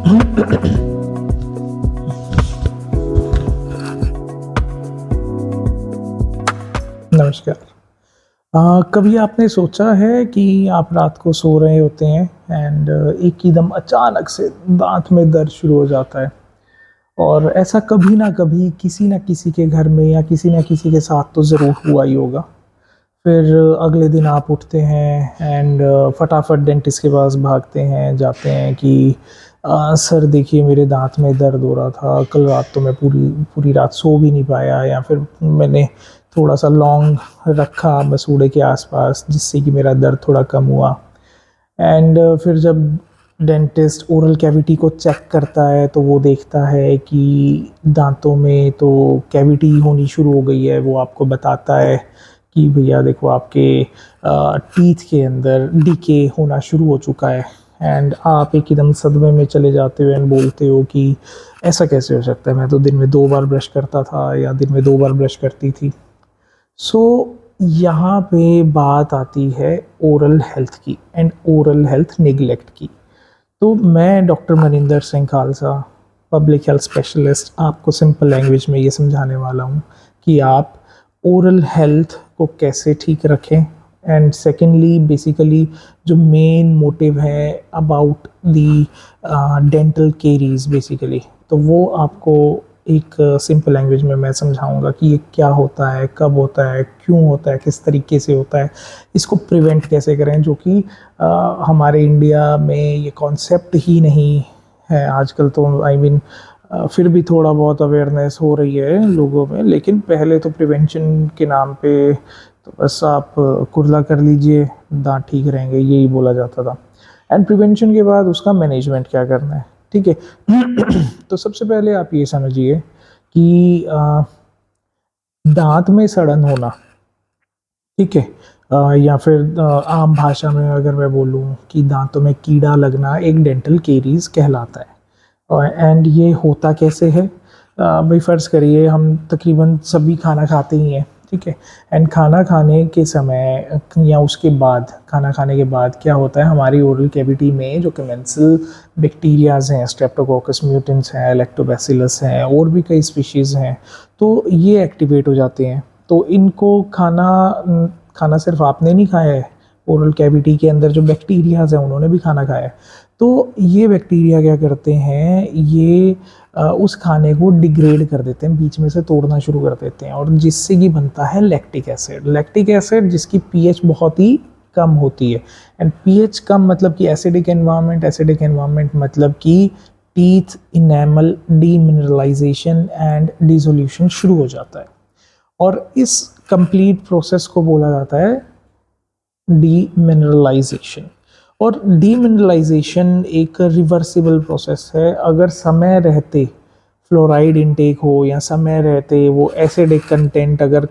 नमस्कार। कभी आपने सोचा है कि आप रात को सो रहे होते हैं एंड एक ही दम अचानक से दांत में दर्द शुरू हो जाता है। और ऐसा कभी ना कभी किसी ना किसी के घर में या किसी ना किसी के साथ तो ज़रूर हुआ ही होगा। फिर अगले दिन आप उठते हैं एंड फटाफट डेंटिस्ट के पास भागते हैं, जाते हैं कि सर देखिए मेरे दांत में दर्द हो रहा था, कल रात तो मैं पूरी पूरी रात सो भी नहीं पाया, या फिर मैंने थोड़ा सा लौंग रखा मसूड़े के आसपास जिससे कि मेरा दर्द थोड़ा कम हुआ। एंड फिर जब डेंटिस्ट ओरल कैविटी को चेक करता है तो वो देखता है कि दांतों में तो कैविटी होनी शुरू हो गई है। वो आपको बताता है कि भैया देखो आपके टीथ के अंदर डीके होना शुरू हो चुका है। एंड आप एकदम सदमे में चले जाते हो एंड बोलते हो कि ऐसा कैसे हो सकता है, मैं तो दिन में 2 बार ब्रश करता था या दिन में 2 बार ब्रश करती थी। सो यहाँ पे बात आती है ओरल हेल्थ की एंड ओरल हेल्थ निगलेक्ट की। तो मैं doctor Maninder Singh Khalsa, public health specialist, आपको सिंपल लैंग्वेज में ये समझाने वाला हूँ कि आप ओरल हेल्थ को कैसे ठीक रखें। एंड सेकेंडली बेसिकली जो मेन मोटिव है about the dental caries basically, तो वो आपको एक सिंपल लैंग्वेज में मैं समझाऊंगा कि ये क्या होता है, कब होता है, क्यों होता है, किस तरीके से होता है, इसको प्रिवेंट कैसे करें, जो कि हमारे इंडिया में ये कॉन्सेप्ट ही नहीं है आजकल। तो आई मीन फिर भी थोड़ा बहुत अवेयरनेस हो रही है लोगों में, लेकिन पहले तो प्रिवेंशन के नाम पे तो बस आप कुर्ला कर लीजिए, दांत ठीक रहेंगे, यही बोला जाता था। एंड प्रिवेंशन के बाद उसका मैनेजमेंट क्या करना है, ठीक है। तो सबसे पहले आप ये समझिए कि दांत में सड़न होना, ठीक है, या फिर आम भाषा में अगर मैं बोलूँ कि दांतों में कीड़ा लगना, एक डेंटल केरीज कहलाता है। एंड ये होता कैसे है, भाई फ़र्ज़ करिए हम तकरीबन सभी खाना खाते ही हैं, ठीक है। एंड खाना खाने के समय या उसके बाद, खाना खाने के बाद क्या होता है, हमारी ओरल कैविटी में जो कमेंसल बैक्टीरियाज हैं, स्ट्रेप्टोकोकस म्यूटेंस हैं, लैक्टोबैसिलस हैं, और भी कई स्पीशीज़ हैं, तो ये एक्टिवेट हो जाते हैं। तो इनको खाना खाना सिर्फ आपने नहीं खाया है, ओरल कैविटी के अंदर जो बैक्टीरियाज हैं उन्होंने भी खाना खाया है। तो ये बैक्टीरिया क्या करते हैं, ये उस खाने को डिग्रेड कर देते हैं, बीच में से तोड़ना शुरू कर देते हैं, और जिससे कि बनता है लैक्टिक एसिड। लैक्टिक एसिड जिसकी पीएच बहुत ही कम होती है। एंड पीएच कम मतलब कि एसिडिक एनवायरनमेंट, एसिडिक एनवायरनमेंट मतलब कि teeth enamel demineralisation and dissolution शुरू हो जाता है। और इस कंप्लीट प्रोसेस को बोला जाता है डीमिनरलाइजेशन। और डीमिनरलाइजेशन एक रिवर्सिबल प्रोसेस है। अगर समय रहते फ्लोराइड इनटेक हो या समय रहते वो एसिडिक कंटेंट अगर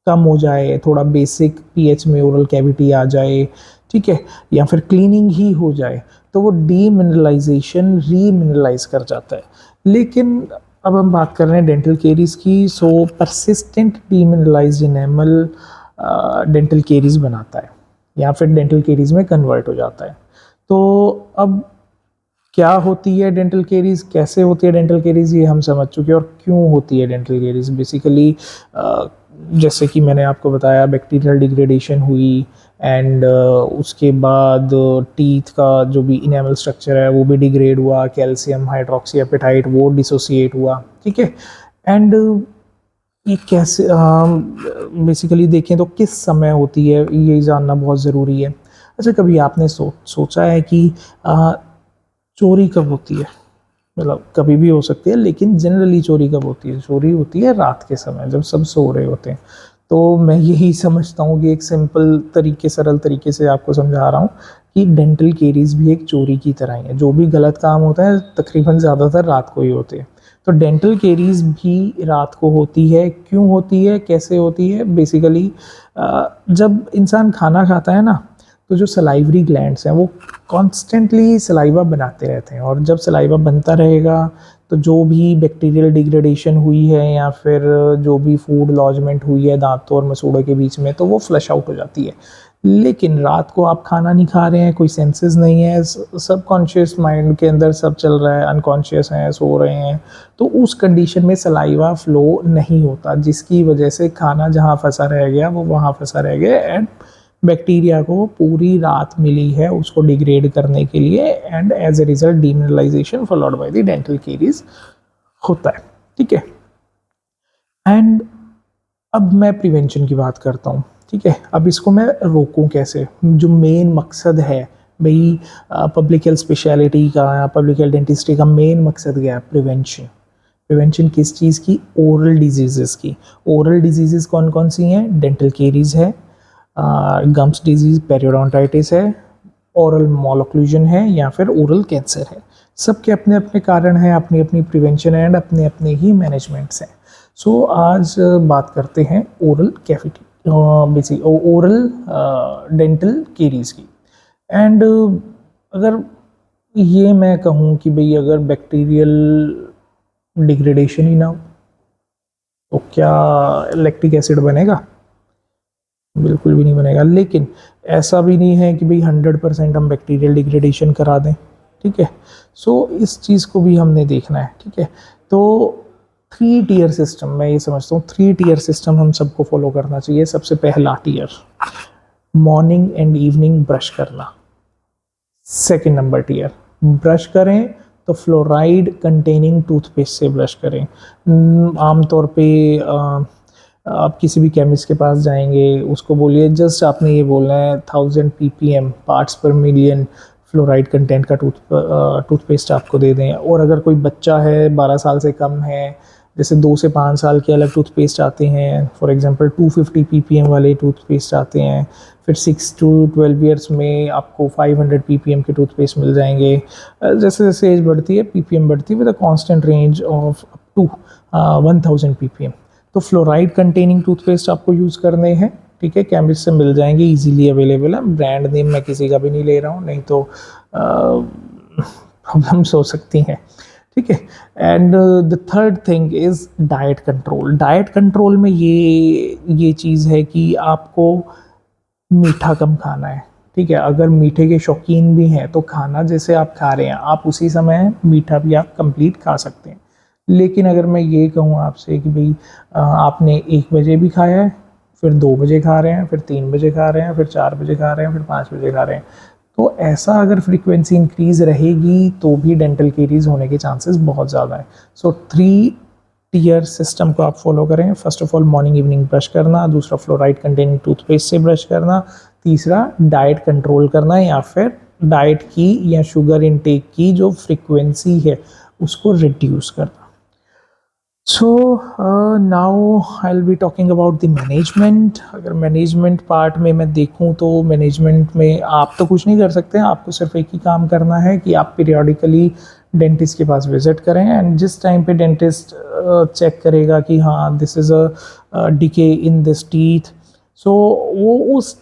कम हो जाए, थोड़ा बेसिक पीएच में ओरल कैविटी आ जाए, ठीक है, या फिर क्लीनिंग ही हो जाए, तो वो डीमिनरलाइजेशन रीमिनरलाइज कर जाता है। लेकिन अब हम बात कर रहे हैं डेंटल केरीज की। सो persistent demineralised enamel dental caries बनाता है या फिर डेंटल केरीज में कन्वर्ट हो जाता है। तो अब क्या होती है डेंटल केरीज, कैसे होती है डेंटल केरीज, ये हम समझ चुके हैं। और क्यों होती है डेंटल केरीज, बेसिकली जैसे कि मैंने आपको बताया, बैक्टीरियल डिग्रेडेशन हुई एंड उसके बाद टीथ का जो भी इनेमल स्ट्रक्चर है वो भी डिग्रेड हुआ, कैल्शियम हाइड्रोक्सी एपेटाइट वो डिसोसिएट हुआ, ठीक है। एंड ये कैसे बेसिकली देखें तो किस समय होती है, ये जानना बहुत ज़रूरी है। अच्छा, कभी आपने सोचा है कि चोरी कब होती है? मतलब कभी भी हो सकती है, लेकिन जनरली चोरी कब होती है? चोरी होती है रात के समय जब सब सो रहे होते हैं। तो मैं यही समझता हूँ कि एक सिंपल तरीके, सरल तरीके से आपको समझा रहा हूँ कि डेंटल केरीज भी एक चोरी की तरह ही है। जो भी गलत काम होता है तकरीबन ज़्यादातर रात को ही होते हैं। तो डेंटल केरीज भी रात को होती है। क्यों होती है, कैसे होती है? बेसिकली जब इंसान खाना खाता है ना, तो जो सलाइवरी ग्लैंड्स हैं वो कॉन्स्टेंटली सलाइवा बनाते रहते हैं, और जब सलाइवा बनता रहेगा तो जो भी बैक्टीरियल डिग्रेडेशन हुई है या फिर जो भी फूड लॉजमेंट हुई है दांतों और मसूड़ों के बीच में, तो वो फ्लश आउट हो जाती है। लेकिन रात को आप खाना नहीं खा रहे हैं, कोई सेंसेस नहीं है, सबकॉन्शियस माइंड के अंदर सब चल रहा है, अनकॉन्शियस हैं, सो रहे हैं, तो उस कंडीशन में सलाइवा फ्लो नहीं होता, जिसकी वजह से खाना जहाँ फंसा रह गया वो वहाँ फंसा रह गया एंड बैक्टीरिया को पूरी रात मिली है उसको डिग्रेड करने के लिए and as a result demineralization followed by the dental caries होता है। ठीक है, एंड अब मैं प्रिवेंशन की बात करता हूँ। ठीक है, अब इसको मैं रोकूं कैसे? जो मेन मकसद है भाई पब्लिक हेल्थ स्पेशलिटी का या पब्लिक हेल्थ डेंटिस्ट्री का मेन मकसद क्या है? प्रिवेंशन। प्रिवेंशन किस चीज़ की? ओरल डिजीज़ की। ओरल डिजीज़ कौन कौन सी हैं? डेंटल केरीज है, गम्स डिजीज़, पेरियोडोंटाइटिस है, ओरल मॉलोक्लूजन है या फिर ओरल कैंसर है। सबके अपने अपने कारण हैं, अपनी अपनी प्रिवेंशन एंड अपने अपने ही मैनेजमेंट्स हैं। सो आज बात करते हैं oral cavity basic oral dental caries की। एंड अगर ये मैं कहूँ कि भाई अगर बैक्टीरियल डिग्रेडेशन ही ना हो तो क्या लैक्टिक एसिड बनेगा? बिल्कुल भी नहीं बनेगा। लेकिन ऐसा भी नहीं है कि भाई 100% हम बैक्टीरियल डिग्रेडेशन करा दें। ठीक है, सो इस चीज़ को भी हमने देखना है। ठीक है, तो 3 टियर सिस्टम, मैं ये समझता हूँ 3 टियर सिस्टम हम सबको फॉलो करना चाहिए। सबसे पहला tier, morning and evening brush करना। सेकेंड नंबर टियर, ब्रश करें तो फ्लोराइड कंटेनिंग टूथपेस्ट से ब्रश करें। आमतौर पे आप किसी भी केमिस्ट के पास जाएंगे, उसको बोलिए जस्ट आपने ये बोलना है 1000 ppm पार्ट्स पर मिलियन फ्लोराइड कंटेंट का टूथपेस्ट आपको दे दें। और अगर कोई बच्चा है 12 साल से कम है, जैसे 2 से 5 साल के अलग टूथपेस्ट आते हैं, फॉर एग्जांपल 250 ppm वाले टूथपेस्ट आते हैं, फिर 6 to 12 ईयर्स में आपको 500 ppm के टूथपेस्ट मिल जाएंगे। जैसे जैसे एज बढ़ती है ppm बढ़ती है with a constant range of up to 1000 ppm। तो फ्लोराइड कंटेनिंग टूथपेस्ट आपको यूज़ करने हैं। ठीक है, केमिस्ट से मिल जाएंगे, इजीली अवेलेबल है। ब्रांड नेम मैं किसी का भी नहीं ले रहा हूँ, नहीं तो प्रॉब्लम्स हो सकती हैं। ठीक है, and the third thing is diet control. Diet control में ये चीज़ है कि आपको मीठा कम खाना है। ठीक है, अगर मीठे के शौकीन भी हैं तो खाना जैसे आप खा रहे हैं आप उसी समय मीठा भी आप कंप्लीट खा सकते हैं। लेकिन अगर मैं ये कहूँ आपसे कि भाई आपने 1 बजे भी खाया है, फिर 2 बजे खा रहे हैं, फिर 3 बजे खा रहे हैं, फिर 4 बजे खा रहे हैं, फिर 5 बजे खा रहे हैं, तो ऐसा अगर फ्रीक्वेंसी इंक्रीज रहेगी तो भी डेंटल केरीज होने के चांसेस बहुत ज़्यादा है। सो 3 टियर सिस्टम को आप फॉलो करें। First of all morning evening brush करना, दूसरा फ्लोराइड कंटेनिंग टूथपेस्ट से ब्रश करना, तीसरा डाइट कंट्रोल करना या फिर डाइट की या शुगर इनटेक की जो फ्रीक्वेंसी है उसको रिड्यूस करना। So now I will be talking about the management. अगर मैनेजमेंट पार्ट में मैं देखूं तो मैनेजमेंट में आप तो कुछ नहीं कर सकते हैं, आपको सिर्फ एक ही काम करना है कि आप पीरियोडिकली डेंटिस्ट के पास विजिट करें एंड जिस टाइम पे डेंटिस्ट चेक करेगा कि हाँ this is a decay in this teeth, so वो उस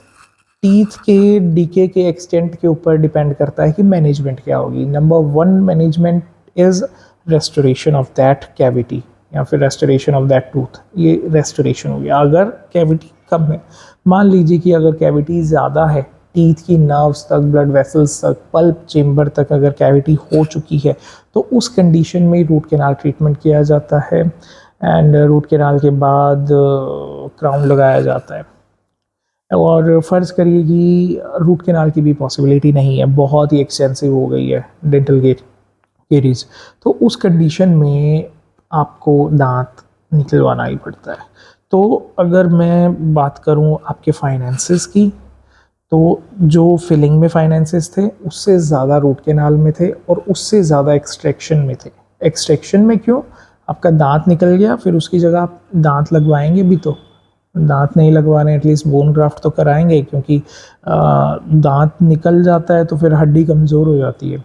टीथ के डीके के एक्सटेंट के ऊपर डिपेंड करता है कि मैनेजमेंट क्या होगी। Number 1 management is restoration of that cavity या फिर रेस्टोरेशन ऑफ दैट टूथ। ये रेस्टोरेशन हो गया। अगर कैविटी कम है, मान लीजिए कि अगर कैविटी ज़्यादा है, टीथ की नर्व्स तक, ब्लड वेसल्स तक, पल्प चेम्बर तक अगर कैविटी हो चुकी है तो उस कंडीशन में रूट कैनाल ट्रीटमेंट किया जाता है एंड रूट कैनाल के बाद क्राउन लगाया जाता है। और फ़र्ज़ करिए कि रूट कैनाल की भी पॉसिबिलिटी नहीं है, बहुत ही एक्सटेंसिव हो गई है डेंटल केरीज, तो उस कंडीशन में आपको दांत निकलवाना ही पड़ता है। तो अगर मैं बात करूं आपके फाइनेंसेस की, तो जो फिलिंग में फाइनेंसेस थे उससे ज़्यादा रूट कैनाल में थे और उससे ज़्यादा एक्सट्रैक्शन में थे। एक्सट्रैक्शन में क्यों? आपका दांत निकल गया, फिर उसकी जगह आप दांत लगवाएंगे भी, तो दांत नहीं लगवा रहे हैं एटलीस्ट बोन ग्राफ्ट तो कराएंगे, क्योंकि दांत निकल जाता है तो फिर हड्डी कमज़ोर हो जाती है।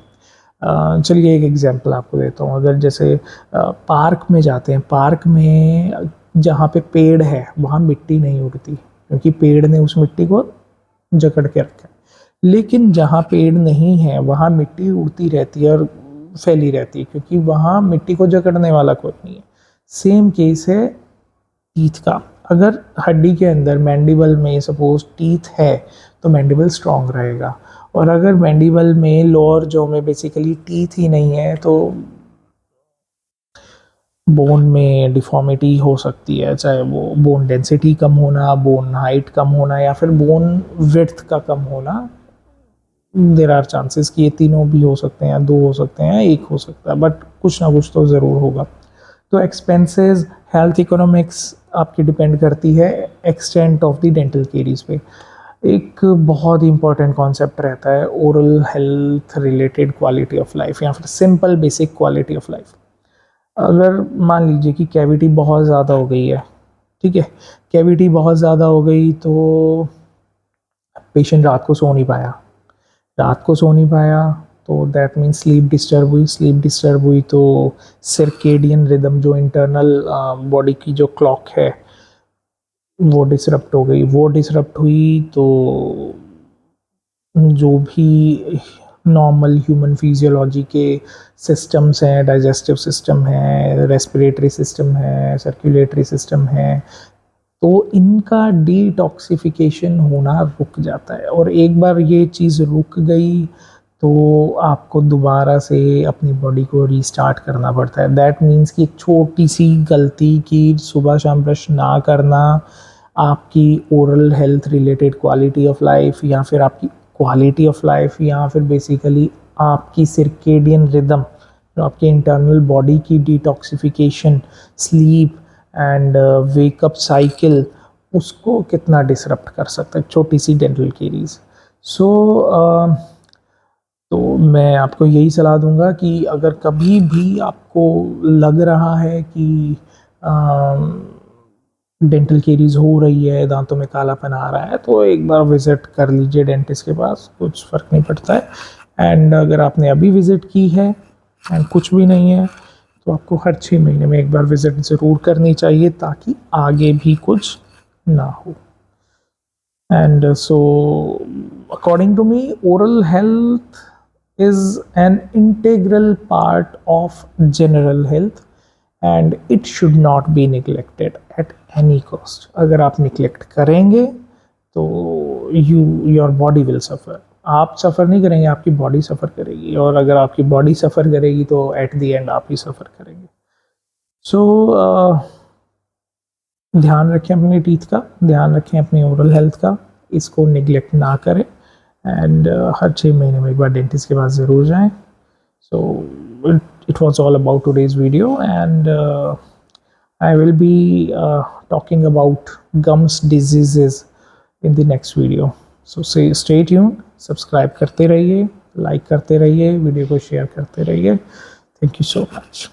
चलिए एक एग्जांपल आपको देता हूँ। अगर जैसे पार्क में जाते हैं, पार्क में जहाँ पे पेड़ है वहाँ मिट्टी नहीं उड़ती क्योंकि पेड़ ने उस मिट्टी को जकड़ के रखा है। लेकिन जहाँ पेड़ नहीं है वहाँ मिट्टी उड़ती रहती है और फैली रहती है क्योंकि वहाँ मिट्टी को जकड़ने वाला कोई नहीं है। सेम केस है टीथ का। अगर हड्डी के अंदर मैंडिबल में सपोज टीथ है तो मैंडिबल स्ट्रॉन्ग रहेगा, और अगर मैंडिबल में लोअर जॉ में बेसिकली टीथ ही नहीं है तो बोन में डिफॉर्मिटी हो सकती है, चाहे वो बोन डेंसिटी कम होना, बोन हाइट कम होना, या फिर बोन विड्थ का कम होना। देर आर चांसेस कि ये तीनों भी हो सकते हैं, दो हो सकते हैं, एक हो सकता है, बट कुछ ना कुछ तो ज़रूर होगा। तो एक्सपेंसेस, हेल्थ इकोनॉमिक्स आपकी डिपेंड करती है extent of the dental caries पे। एक बहुत ही इंपॉर्टेंट कॉन्सेप्ट रहता है oral health related quality of life, या फिर simple basic quality of life. अगर मान लीजिए कि कैविटी बहुत ज़्यादा हो गई है, ठीक है, कैविटी बहुत ज़्यादा हो गई तो पेशेंट रात को सो नहीं पाया तो दैट मीन्स स्लीप डिस्टर्ब हुई तो सर्केडियन रिदम, जो इंटरनल बॉडी की जो क्लॉक है वो डिसरप्ट हो गई। वो डिसरप्ट हुई तो जो भी नॉर्मल ह्यूमन फिजियोलॉजी के सिस्टम्स हैं, डाइजेस्टिव सिस्टम है, रेस्पिरेटरी सिस्टम है, सर्कुलेटरी सिस्टम है, तो इनका डिटॉक्सिफिकेशन होना रुक जाता है। और एक बार ये चीज़ रुक गई तो आपको दोबारा से अपनी बॉडी को रीस्टार्ट करना पड़ता है। दैट मीन्स कि एक छोटी सी गलती की सुबह शाम ब्रश ना करना आपकी oral health related quality of life, या फिर आपकी क्वालिटी ऑफ लाइफ, या फिर बेसिकली आपकी सर्केडियन रिदम, जो आपके इंटरनल बॉडी की detoxification, sleep and wake up cycle, उसको कितना डिसरप्ट कर सकता है छोटी सी डेंटल केरीज। सो तो मैं आपको यही सलाह दूंगा कि अगर कभी भी आपको लग रहा है कि डेंटल केरीज हो रही है, दांतों में कालापन आ रहा है, तो एक बार विज़िट कर लीजिए डेंटिस्ट के पास, कुछ फ़र्क नहीं पड़ता है। एंड अगर आपने अभी विज़िट की है एंड कुछ भी नहीं है तो आपको हर 6 महीने में एक बार विज़िट ज़रूर करनी चाहिए ताकि आगे भी कुछ ना हो। And so, according to me, oral health is an integral part of general health and it should not be neglected at any cost. अगर आप neglect करेंगे तो your body will suffer. आप सफ़र नहीं करेंगे, आपकी बॉडी सफ़र करेगी, और अगर आपकी बॉडी सफ़र करेगी तो एट द एंड आप ही सफ़र करेंगे। सो ध्यान रखें अपने टीथ का, ध्यान रखें अपनी ओरल हेल्थ का, इसको निगलेक्ट ना करें, एंड हर 6 महीने में एक बार डेंटिस्ट के पास ज़रूर जाएं। So it was all about today's video, and I will be talking about gums diseases in the next video. So stay tuned, subscribe करते रहिए, लाइक करते रहिए, वीडियो को शेयर करते रहिए। Thank you so much.